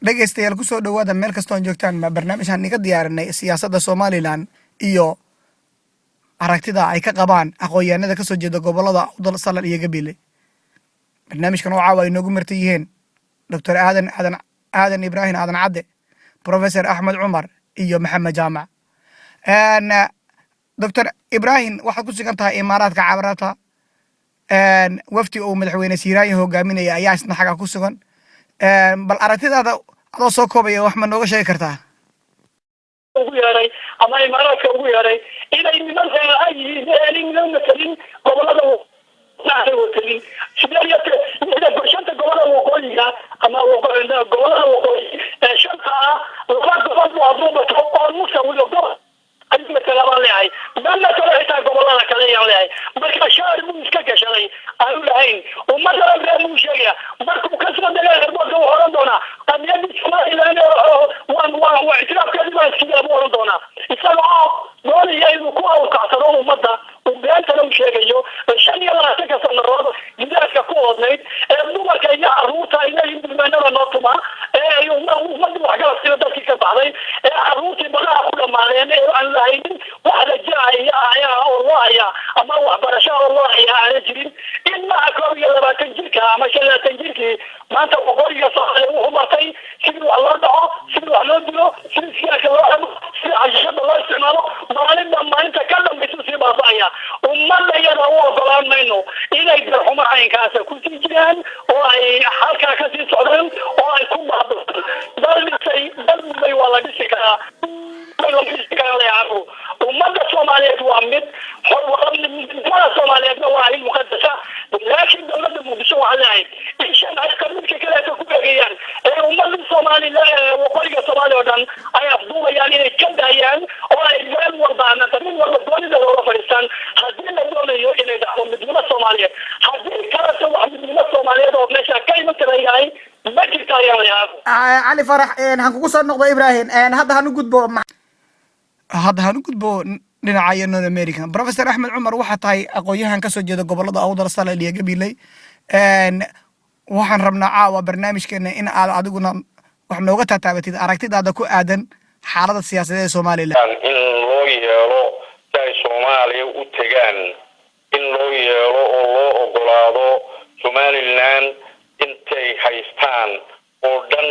dhegeystayaal ku soo dhawaada meel kastoo aan joogtaan ma barnaamijaan iga diyaarinay siyaasadda Somaliland iyo aragtida ay ka qabaan aqoonyahanada ka soo jeeda gobolada Awdal Salal iyo Gabiley. barnaamijkan oo caawa inoogu martay yihiin Dr. Aadan Ibrahim Aadan Cadde, Professor Ahmed Cumar iyo Maxamed Jaamac. Dr. Ibrahim waxaad ku sugan tahay Imaaraadka Carabta, wafdi uu madaxweyne Siiraayo hogaaminaya ayaa isna xaga ku sugan. bal aragtidaada adoo soo koobaya wax ma nooga sheegi kartaa? ugu yeeray ama Imaaraadka ugu yeeray inay nimanka ay yihiin matalin gobolada waqooyi shanta gobolada waqooyiga ama gobolada waqooyi shanta laba gobol oo aduunka oo musawiyo gobol ay مثلا leeyahay dana kale xitaa gobolada kale ayaan leeyahay marka shaar buu iska gashaday aan lahayn umada reer uu sheegay markuu ka soo degay herbada uu horan doona qamiyada Soomaaliland waa islaamkeedu baa iska horan doona isagoo doonaya inuu ku awqacsado umada uu beentana u sheegayo shan iyo labaatan sanadood gidaarka ku odnayd ee dumarka iyo caruurta iyo ilmaanada nootuma ee umada wax kala sida dadkii ka baxday ee caruurtii badaha ku dhamaadeen ee aan lahayn wax la jiraaya oo ama waxbarasho oo aan jirin in ma koob iyo 20 jirka ama 20 jirkii maanta waqooyiga Soomaaliya uu martay sidii wax loo dhaco sidii wax loo dilo sidii siyaasada loo xamo sidii cashada loo isticmaalo maalinta ka dambaysa si baabaya ummadda iyada oo ogolaan mayno inay darxuma aynkaas ku sii jiraan oo ay halka ka sii socdaan oo ay ku baabaan dalbay wala dhisi karaa ummadda Soomaaliyeed waa mid ummadda Soomaaliyeed waa ay muqaddasa laakiin dawladda Muqdisho waxa leeyahay in shan ay qabiilka kale ku beegayaan ee ummadda Soomaaliyeed waqooyiga Soomaaliya oo dhan ay afduubayaan inay ka daayaan oo ay meel walba doonida looga fadhiistaan haddii la doonayo inay dhacdo midnimada Soomaaliyeed haddii kala wax midnimada Soomaaliyeed oo meesha ka iman karayaan ma jirto ayaan leeyahay Ali Farax han kugu soo noqdo Ibrahim hadda hanu gudbo dhinaca North America. Professor Ahmed Cumar waxa tahay aqoonyahan ka soo jeeda gobolada Awdal Salal iyo Gabiley. waxaan rabnaa caawa barnaamijkeena in aad adiguna wax nooga taataabatid aragtidaada ku aadan xaaladda siyaasadeed ee Soomaaliland. in loo yeelo ay Soomaaliya u tagaan in loo yeelo oo loo ogolaado Somaliland intay haystaan oo dhan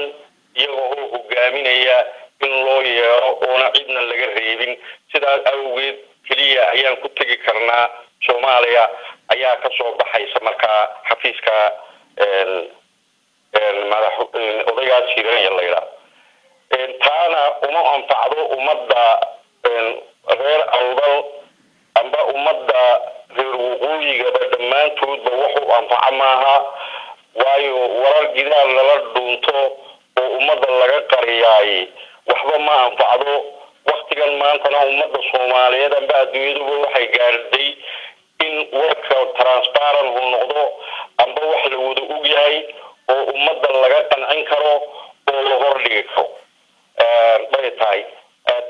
iyagoo hogaaminaya in loo yeero oona cidna laga reebin sidaas awgeed kaliya ayaan ku tagi karnaa Soomaaliya ayaa ka soo baxaysa markaa xafiiska odayaal Siiraayo la yiraahdo taana uma anfacdo ummadda reer Awdal amba ummadda reer waqooyiga dhammaantoodba wuxuu anfaca maaha waayo warar gidaar lala dhuunto oo ummadda laga qariyay waxba ma anfacdo waqtigan maantana ummadda Soomaaliyeed amba adduunyadu waxay gaarday in warka transparent uu noqdo amba wax la wada og yahay oo ummadda laga qancin karo oo la hordhigi karo baytaay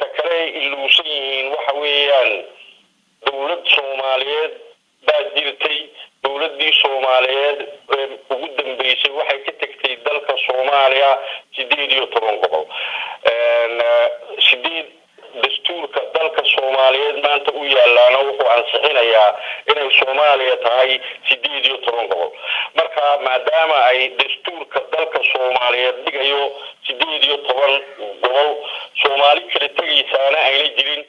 ta kale iluusan yihiin waxa weeyaan dawlad Soomaaliyeed baa jirtay dawladdii Soomaaliyeed ugu dambeysay waxay ka tagtay dalka Soomaaliya 18 gobol dastuurka dalka Soomaaliyeed maanta u yaalaana wuxuu ansixinayaa inay Soomaaliya tahay 18 gobol marka maadaama ay dastuurka dalka Soomaaliyeed dhigayo 18 gobol Soomaali kala tagaysaana ayna jirin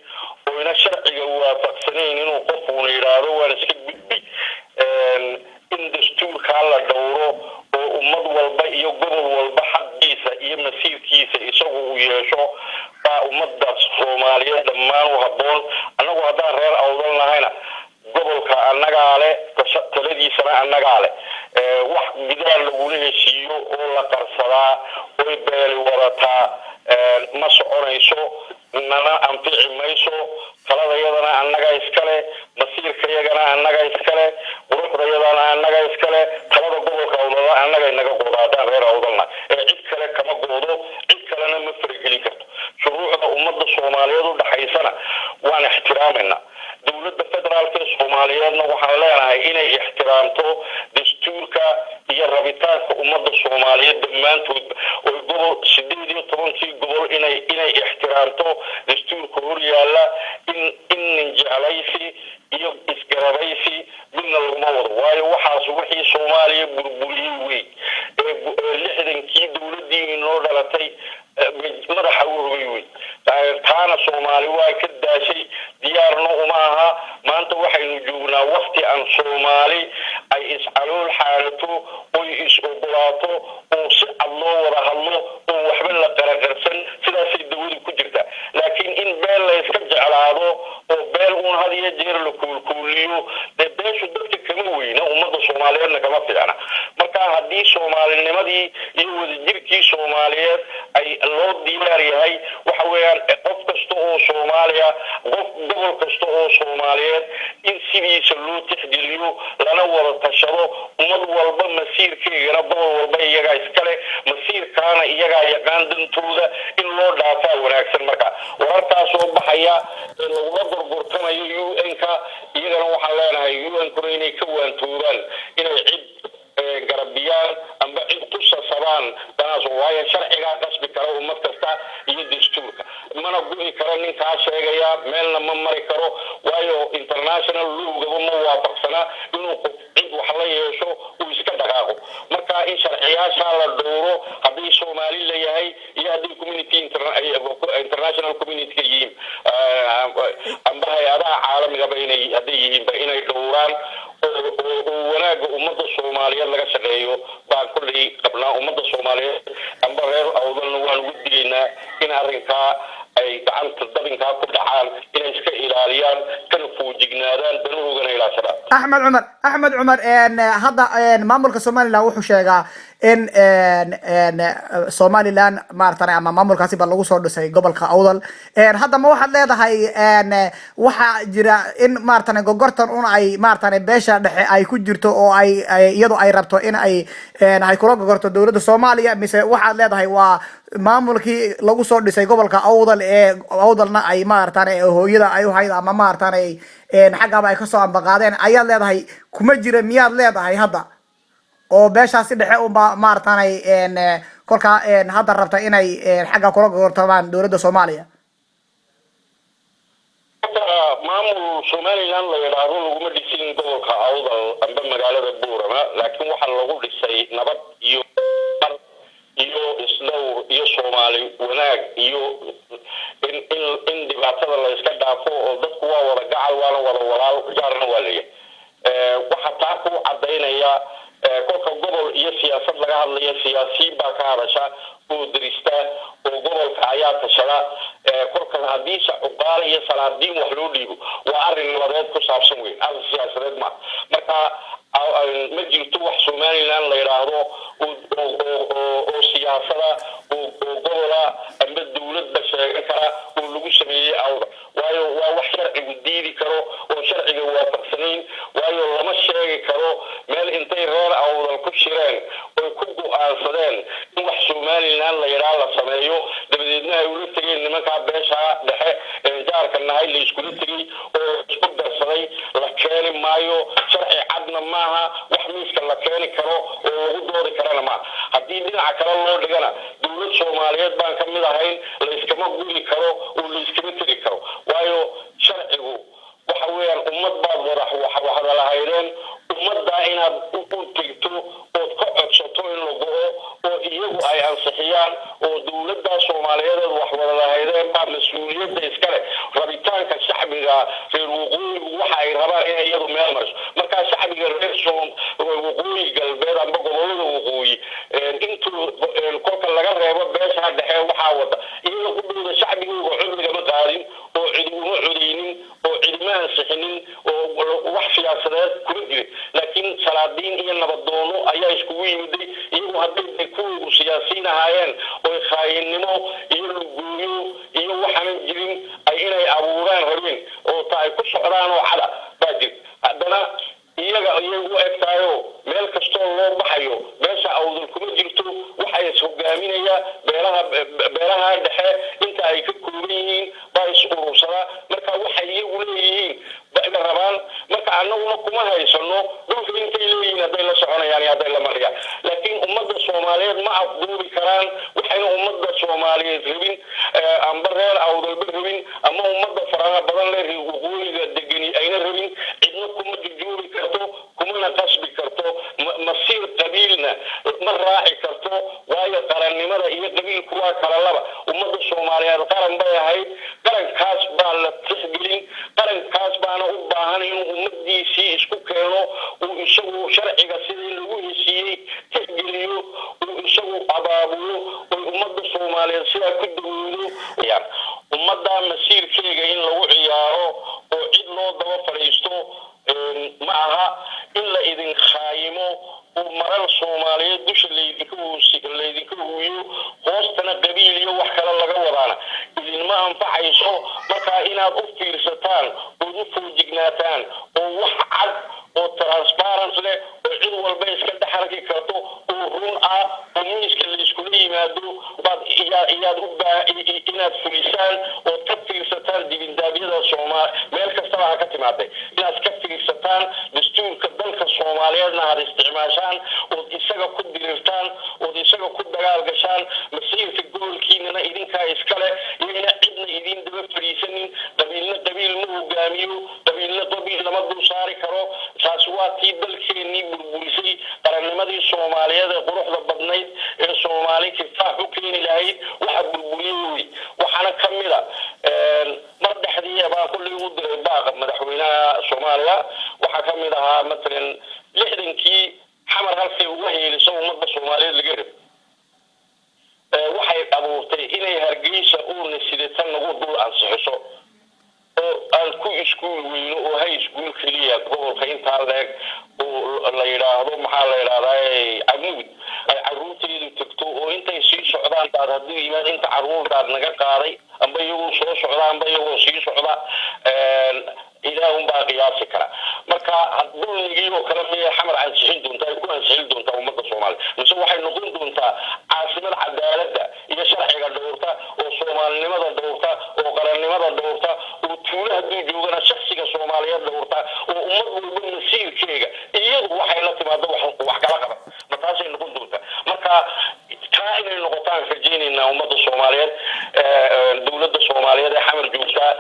oo ina sharciga waafaqsanayn inuu qofku yiraahdo waan iska gudbi in dastuurka la dhowro oo ummad walba iyo gobol walba xaqiisa iyo masiirkiisa isagu u yeesho ummadda Soomaaliyeed dhammaan u haboon anagu hadaan reer Awdal nahayna gobolka annaga leh taladiisana annaga leh wax gidaar lagu heshiiyo oo la qarsadaa oo beeli warataa ma soconayso nana anfici mayso taladayadana annaga iskale masiirkayagana annaga iskale quruxdayadana annaga iskale talada gobolka Awdal annaga inaga go'aadaan reer Awdalna cid kale kama goodo cid kalena ma faragelin karto shuruucda ummadda Soomaaliyeed u dhaxaysana waan ixtiraamayna dawladda federaalka Soomaaliyeedna waxaan leenahay inay ixtiraamto dastuurka iyo iyo rabitaanka ummadda Soomaaliyeed dhammaantood oo gobol 18 gobol inay ixtiraamto dastuurka hor yaala in jeclaysi iyo isgarabaysi midna laguma wado waayo waxaas wixii Soomaaliya burburiyay way 60kii dawladii inoo dhalatay madaxa ururiyay taana Soomaali waa ka daashay diyaarno uma aha maanta waxaynu joognaa waqti aan Soomaali ay iscalool xaalato oo is ogolaato oo si cad loo wada hadlo oo waxba la qaraqarsan sidaasay dawladdu ku jirta laakiin in beel la iska jeclaado oo beel uun had iyo jeer la kuulkuuliyo beeshu dadka kama weyna ummadda Soomaaliyeedna kama fiicna marka haddii Soomaalinimadii iyo wadajirkii Soomaaliyeed ay loo diyaar yahay waxa weeyaan qof kasta oo Soomaaliya qof gobol kasta oo Soomaaliyeed in sidiisa loo tixgeliyo lana wada tashado ummad walba masiirkeeda gobol walba iyaga iskale masiirkaana iyaga yaqaan dantooda in loo dhaafaa wanaagsan marka wararkaas oo baxaya lagu gorgortamayo UN-ka iyagana waxaan leenahay UN-ku inay ka waantoobaan inay cid garabiyaan amba cid ku sasabaan taas waayo sharciga qasbi karo ummad kasta iyo dastuurka mana guuri karo ninka sheegaya meelna ma mari karo waayo international law ma waafaqsana inuu cid wax la yeesho uu iska dhaqaaqo marka in sharciyaasha la dhowro haddii Soomaali la yahay iyo haddii community international community yihiin amba hay'adaha caalamiga inay dhowraan wanaagga ummadda Soomaaliyeed laga shaqeeyo baa kulli qabnaa ummadda Soomaaliyeed amba reer awdalna waan ugu digaynaa in arrinka ay gacanta dabinka ku dhacaan inay iska ilaaliyaan kana fuujignaadaan danahooda ilaashadaan Axmed Cumar hadda maamulka Soomaaliland wuxuu sheegaa in Somaliland maartana ama maamulkaasi ba lagu soo dhisay gobolka Awdal hadda ma waxaad leedahay waxa jira in maartana gogortan ay maartana beesha dhexe ay ku jirto oo ay iyadu ay rabto in ay kula gogorto dawladda Soomaaliya mise waxaad leedahay waa maamulkii lagu soo dhisay gobolka Awdal Awdalna ay maartana hooyada ay u hayda ama maartana xaqaba ay ka soo ambaqaadeen ayaad leedahay kuma jira miyaad leedahay hadda oo beeshaasi dhexe u maartana kolka hadda rabta inay xaqa kula gogortaan dawladda Soomaaliya maamul Somaliland la yiraahdo laguma dhisin gobolka Awdal amba magaalada Boorama laakiin waxa lagu dhisay nabad iyo islow iyo Soomaali wanaag iyo in dibaatada la iska dhaafo oo dadku waa wada gacal waana wada walaal jaarna waa leeyahay waxa taa ku cadeynaya kolka gobol iyo siyaasad laga hadlayo siyaasiyiin baa ka hadasha oo dirista oo gobolka ayaa tashada kolka haddii uqaal iyo salaadiin wax loo dhiibo waa arrin nabadeed ku saabsan weyn arrin siyaasadeed marka ma jirto wax Somaliland la yiraahdo oo siyaasada oo gobola amba dawladda sheegan kara oo lagu sameeyay awda waayo waa wax sharcigu diidi karo oo sharciga waafaqsanayn waayo lama sheegi karo meel intay reer Awdal ku shireen oo ku go'aansadeen in wax Somaliland la yiraahdo la sameeyo dabadeedna ay u tageen nimanka beesha dhexe jaarka nahay la isku tagay oo isku darsaday la keeni maayo sharci cadna maaha wax miiska la keeni karo oo lagu doodi karana ma haddii dhinaca kale loo dhigana dawlad Soomaaliyeed baan ka mid ahayn la iskama guri karo oo la iskama tiri karo waayo sharcigu waxa weeyaan ummad baad wada lahaydeen ummadda inaad u tagto oo ka codsato in la go'o oo iyagu ay ansixiyaan oo dawladda Soomaaliyeed wax wada lahaydeen baa mas'uuliyadda iskale rabitaanka shacbiga reer waqooyigu waxa ay rabaan in iyadu meel mariso marka shacbiga reer waqooyi galbeed amba gobolada waqooyi intuu kolka laga reebo beesha dhexe waxa wada iyaga ku dhawda shacbigooda cudurka ma qaadin oo ciduma cudeynin oo cidma ansixinin oo wax siyaasadeed kuma jirin laakiin salaadiin iyo nabadoono ayaa isku yimiday iyagu hadday ku siyaasiin ahaayeen oo khaayinnimo iyo luguyo iyo waxaan jirin ay inay abuuraan rabeen oo taay ku socdaan oo cada baajir haddana iyaga iyagu egtaayo meel kastoo loo baxayo beesha Awdal kuma jirto waxay hogaaminaya beelaha dhexe inta ay ka kooban yihiin baa is urursada marka waxay iyagu leeyihiin baa rabaan marka annaguna kuma haysano dhulka intay leeyihiin hadday la soconayaan marayaan hadday la marayaan laakiin ummadda soomaaliyeed ma afduubi karaan waxayna ummadda soomaaliyeed rabin amba reer awdalba rabin ama ummadda faraha badan leh waqooyiga degani ayna rabin cidna kuma jujuubi karto kumana qasbi karto masiir qabiilna ma raaci karto waayo qarannimada iyo qabiilku waa kala laba ummadda soomaaliyeed qaran bay ahayd qarankaas baa la tixgelin qarankaas baana u baahan inuu ummadiisii isku keeno uu isagu sharciga sidii lagu heshiiyey tixgeliyo uu isagu abaabulo oo ummadda soomaaliyeed sidaa ku dawoodo ummadda masiirkeega in lagu ciyaaro oo cid loo daba fadhiisto ma aha in la idin khaayimo oo marar soomaaliyeed dusha laydinka huwiyo hoostana qabiil iyo wax kale laga wadaana idinma anfacayso markaa inaad u fiirsataan ood u foojignaataan oo wax cad oo transparent leh oo cid walba iska dhex arki karto oo run ah oo miiska layskula yimaado iyaad u inaad fulisaan ood ka fiirsataan dibindaabyada meel kastaba ha ka timaaday inaad ka fiirsataan dastuurka dalka soomaaliyeedna aad isticmaashaan ood isaga ku dirirtaan ood isaga ku dagaal gashaan masiirka gobolkiinana idinkaa iskale iyayna cidna idin daba fadhiisanin qabiilna qabiil ma hogaamiyo qabiilna qabiil lama dul saari karo taas waa tii dalkeennii burburisay qarannimadii soomaaliyeed ee quruxda badnayd ee soomaali kifaax u keeni lahayd waxa burburiyey waxaana ka mid a mar dhexdii baa kulley u diray baaqa madaxweynaha soomaaliya waxaa ka mid ahaa matalan 60kii xamar halkay uga heeliso ummadda soomaaliyeed laga rab waxay abuurtay inay hargeysa uuna sidatan nagu dul ansixiso oo aan ku iskuul weyno oo hay iskuul keliya gobolka intaa leeg oo la yidhaahdo maxaa la yidhahdaa camuud ay carruurteedu tagto oo intay sii socdaan daad hadduu yimaad inta carruurdaad naga qaaday amba iyagoo soo socda amba iyagoo sii socda ilaahun baa qiyaasi kara marka dulmigii oo kale miyay xamar ansixin doontaa ay ku ansixin doontaa ummadda soomaaliya mise waxay noqon doontaa caasimad cadaaladda iyo sharciga dhowrta oo soomaalinimada dhowrta oo qarannimada dhowrta oo tuulo hadduu joogana shaksiga soomaaliyeed dhowrta oo ummad walba masiirkeega iyadu waxay la timaado wax kala qaban ma taasay noqon doontaa marka taa inay noqotaan rajaynaynaa ummadda soomaaliyeed dowladda soomaaliyeed ee xamar joogtaa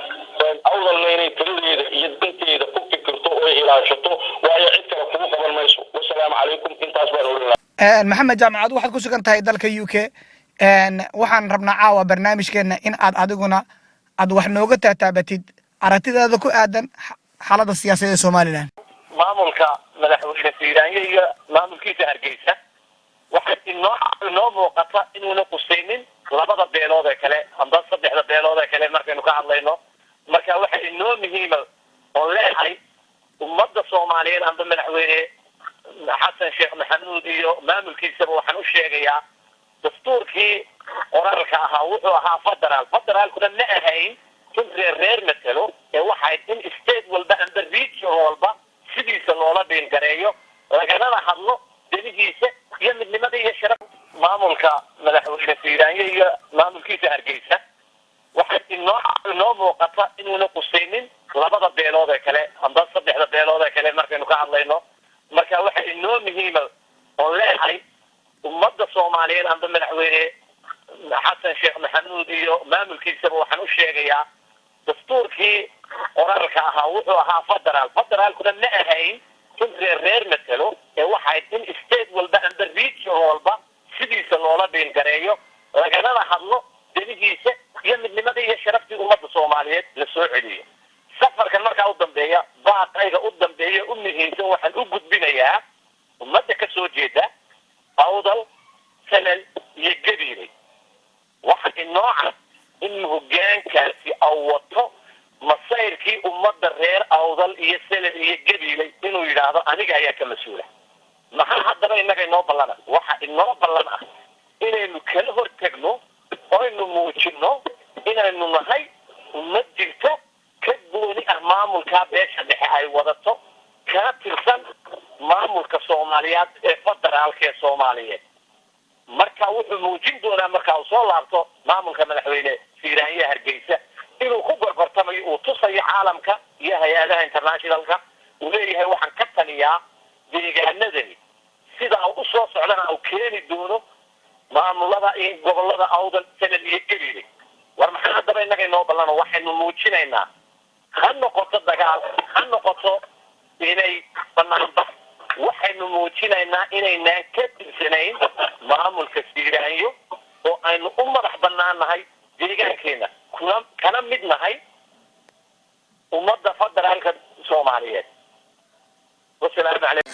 awdalna inay tiradeeda iyo danteeda ku fikirto oo ilaashato waayo cid kale kugu qaban mayso wasalaamu calaykum intaas baan oran lahaa maxamed jaamacad waxaad ku sugan tahay dalka UK waxaan rabnaa caawa barnaamijkeena in aad adiguna aad wax nooga taataabatid aragtidaada ku aadan xaaladda siyaasadeed ee Soomaaliland maamulka madaxweyne Siiraanye iyo maamulkiisa Hargeysa waxay inoo muuqata inuuna qusaynin labada beelood ee kale amba saddexda beelood ee kale markaynu ka hadlayno marka waxa inoo muhiima oo leeyahay ummadda Soomaaliyeed amba madaxweyne xasan sheekh maxamuud iyo maamulkiisaba waxaan u sheegayaa dastuurkii qoraalka ahaa wuxuu ahaa federaalkuna ma ahayn in reer matalo ee waxay in state walba amba region walba sidiisa loola dhiingareeyo laganana hadlo danihiisa iyo midnimada iyo sharaf maamulka madaxweyne Siiraanye iyo maamulkiisa Hargeysa waxay inoo muuqata inuuna qusaynin labada beelood ee kale amba saddexda beelood ee kale markaynu ka hadlayno marka waxa inoo muhiima oo leeyahay ummadda Soomaaliyeed amba madaxweyne xasan sheekh maxamuud iyo maamulkiisaba waxaan u sheegayaa dastuurkii qoraalka ahaa wuxuu ahaa federaalkuna ma ahayn in reer matalo ee waxay in state walba amba region walba sidiisa loola dhiingareeyo laganana hadlo danihiisa iyo midnimada iyo sharaftii ummadda Soomaaliyeed la soo celiyo safarkan markaa u dambeeya baaqayga u dambeeya u muhiimsan waxaan u gudbinayaa ummadda ka soo jeeda awdal sanal iyo gabiilay waxa inoo in hoggaankaasi wato masayrkii ummadda reer awdal iyo sanal iyo gabiilay inuu yidhaahdo aniga ayaa ka mas-uula maxaa haddaba innaga inoo ballana waxa inoo ballan ah inaynu kala hortagno oynu muujino inaynu nahay ummad jirto ka gooni ah maamulka beesha dhexe ay wadato kana tirsan maamulka Soomaaliyeed ee federaalka ee Soomaaliyeed marka wuxuu muujin doonaa marka uu soo laabto maamulka madaxweyne Siiraanye Hargeysa inuu ku barbartamayo uu tusayo caalamka iyo hay'adaha internationalka uu leeyahay waxaan ka taniyaa deegaanadani sida badana uu keeni doono maamulada iyo gobolada awdal sanad iyo geliyay war maxaa hadaba inaga inoo ballano waxaynu muujinaynaa ha noqoto dagaal ha noqoto inay banaanba waxaynu muujinaynaa inaynaan ka tirsanayn maamulka siiraanyo oo aynu u madax bannaanahay deegaankeena kana mid nahay ummadda federaalka soomaaliyeed wasalaamu calaykum